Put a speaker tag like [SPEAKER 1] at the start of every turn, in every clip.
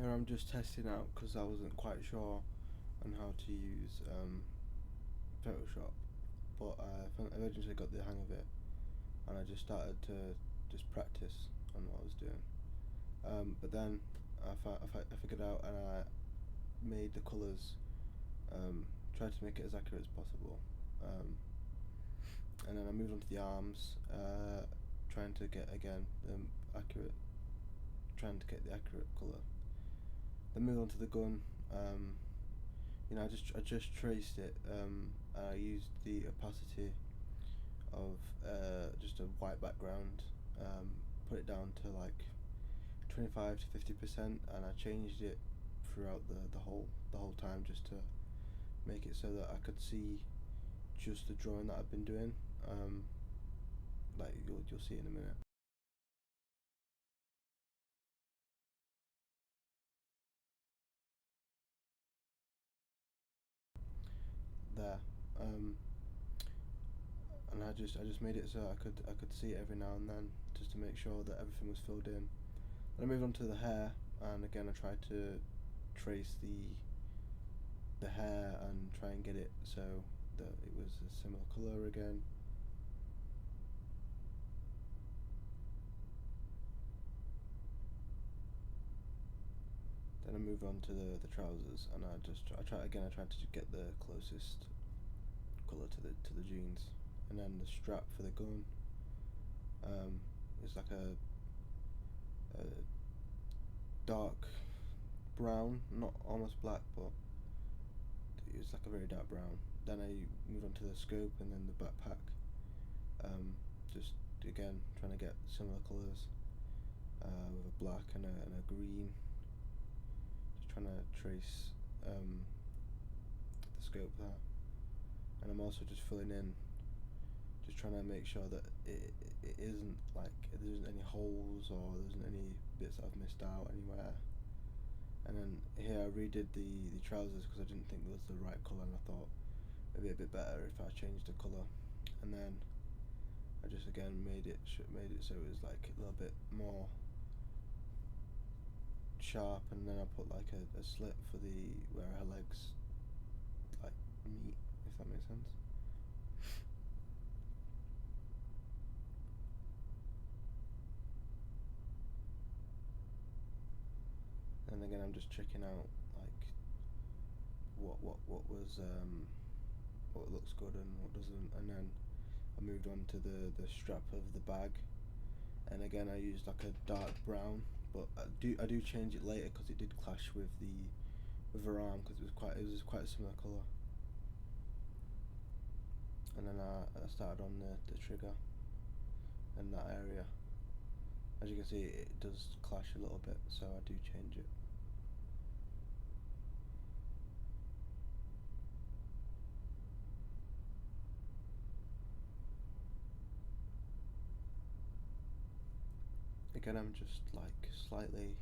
[SPEAKER 1] here I'm just testing out because I wasn't quite sure on how to use Photoshop, but I eventually got the hang of it, and I just started to just practice on what I was doing. But then I figured out, and I made the colours, tried to make it as accurate as possible, and then I moved on to the arms, trying to get again accurate, trying to get the accurate colour. Then moved on to the gun. I just traced it. I used the opacity of just a white background. Put it down to like 25 to 50%, and I changed it throughout the whole time just to make it so that I could see just the drawing that I've been doing. Like you'll see in a minute. There. And I just made it so I could see it every now and then, just to make sure that everything was filled in. Then I moved on to the hair, and again I tried to trace the hair and try and get it so that it was a similar colour again. Then I moved on to the trousers, and I tried to get the closest colour to the jeans, and then the strap for the gun is like a dark brown, not almost black, but it's like a very dark brown. Then I moved on to the scope and then the backpack. Just again trying to get similar colours, with a black and a green. Just trying to trace the scope there, and I'm also just filling in, just trying to make sure that it isn't like there isn't any holes or there isn't any bits that I've missed out anywhere. And then here I redid the trousers because I didn't think it was the right colour, and I thought it'd be a bit better if I changed the colour. And then I just again made it so it was like a little bit more sharp, and then I put like a slit for where her legs like meet, if that makes sense. And again I'm just checking out like what looks good and what doesn't. And then I moved on to the strap of the bag, and again I used like a dark brown, but I do change it later because it did clash with her arm, because it was quite a similar colour. And then I started on the trigger and that area. As you can see, it does clash a little bit, so I do change it. Again, I'm just like slightly,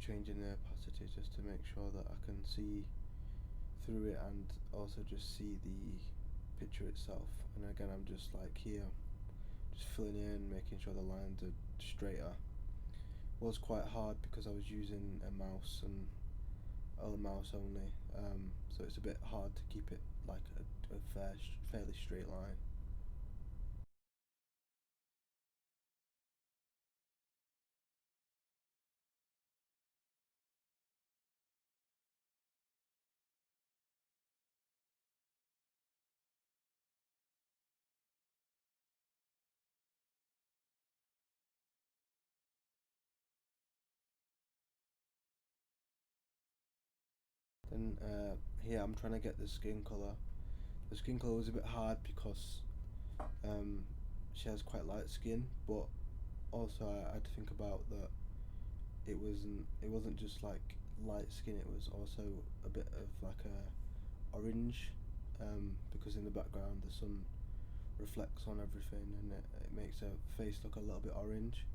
[SPEAKER 1] changing the opacity just to make sure that I can see through it, and also just see the picture itself. And again, I'm just like here, just filling in, making sure the lines are straighter. It was quite hard because I was using a mouse and a mouse only, so it's a bit hard to keep it like a fairly straight line. Then here I'm trying to get the skin colour. The skin colour was a bit hard because she has quite light skin, but also I had to think about that it wasn't just like light skin, it was also a bit of like a orange, because in the background the sun reflects on everything, and it makes her face look a little bit orange.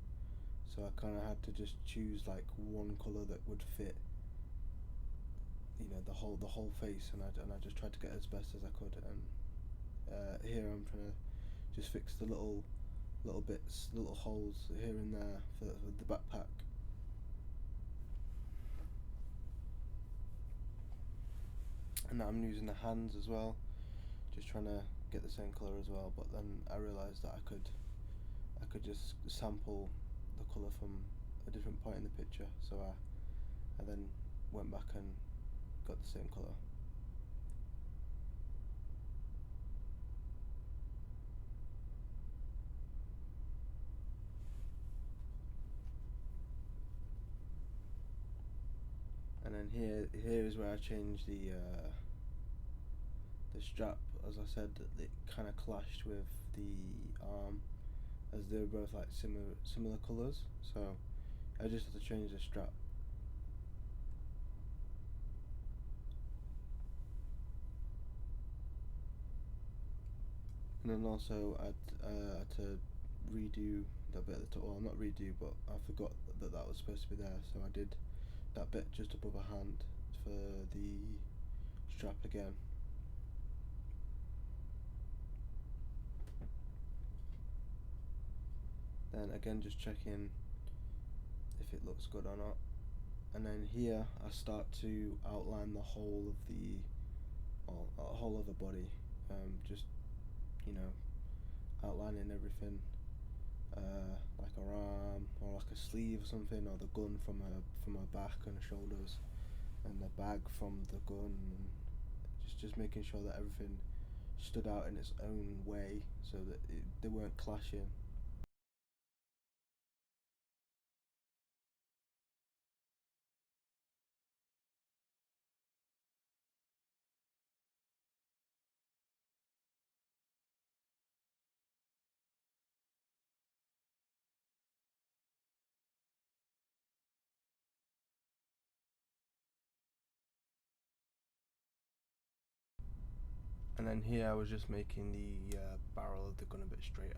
[SPEAKER 1] So I kind of had to just choose like one colour that would fit, the whole face, and I just tried to get as best as I could. And here I'm trying to just fix the little bits, little holes here and there for the backpack. and now I'm using the hands as well, just trying to get the same colour as well. But then I realised that I could just sample the colour from a different point in the picture, so I then went back and got the same colour. And then here is where I changed the strap. As I said, it kind of clashed with the arm, as they were both like similar colours. So I just had to change the strap. And then also I had to redo that bit at the top. Well, not redo, but I forgot that that was supposed to be there, so I did that bit just above a hand for the strap again. Then again, just checking if it looks good or not. And then here I start to outline the whole of whole of the body, just, you know, outlining everything, like her arm or like a sleeve or something, or the gun from her back and her shoulders, and the bag from the gun, and just making sure that everything stood out in its own way, so that they weren't clashing. And then here I was just making the barrel of the gun a bit straighter.